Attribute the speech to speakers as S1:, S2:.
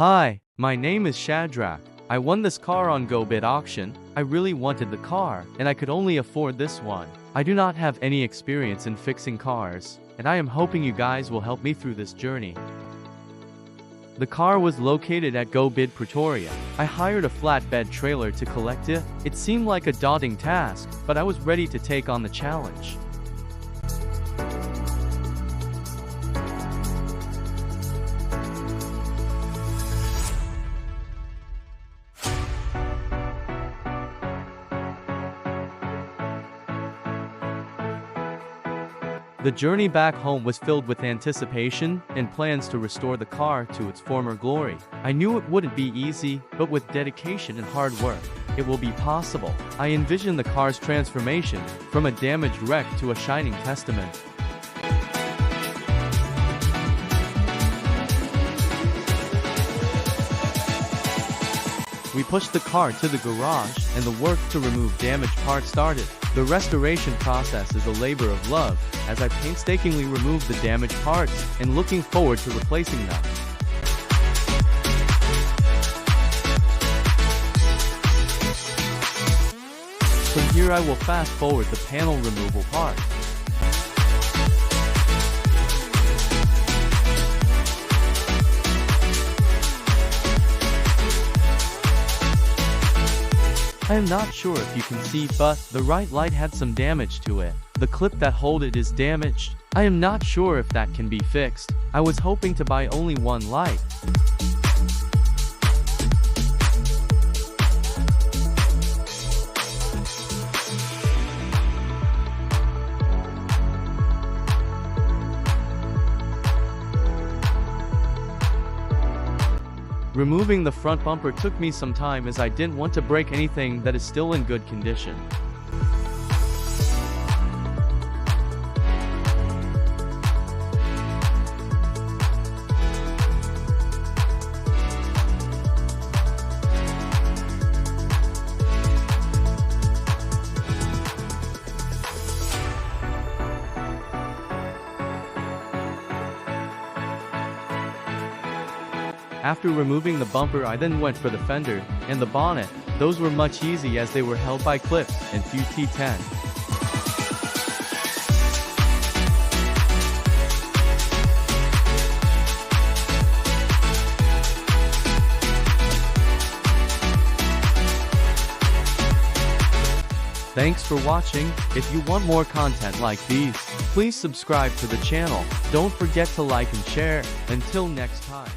S1: Hi, my name is Shadrach. I won this car on GoBid auction. I really wanted the car, and I could only afford this one. I do not have any experience in fixing cars, and I am hoping you guys will help me through this journey. The car was located at GoBid Pretoria. I hired a flatbed trailer to collect it. It seemed like a daunting task, but I was ready to take on the challenge. The journey back home was filled with anticipation and plans to restore the car to its former glory. I knew it wouldn't be easy, but with dedication and hard work, it will be possible. I envisioned the car's transformation from a damaged wreck to a shining testament. We pushed the car to the garage, and the work to remove damaged parts started. The restoration process is a labor of love, as I painstakingly removed the damaged parts, and looking forward to replacing them. From here I will fast forward the panel removal part. I am not sure if you can see, but the right light had some damage to it. The clip that hold it is damaged. I am not sure if that can be fixed. I was hoping to buy only one light. Removing the front bumper took me some time as I didn't want to break anything that is still in good condition. After removing the bumper, I then went for the fender and the bonnet. Those were much easy as they were held by clips and few T10. Thanks for watching. If you want more content like these, please subscribe to the channel. Don't forget to like and share. Until next time.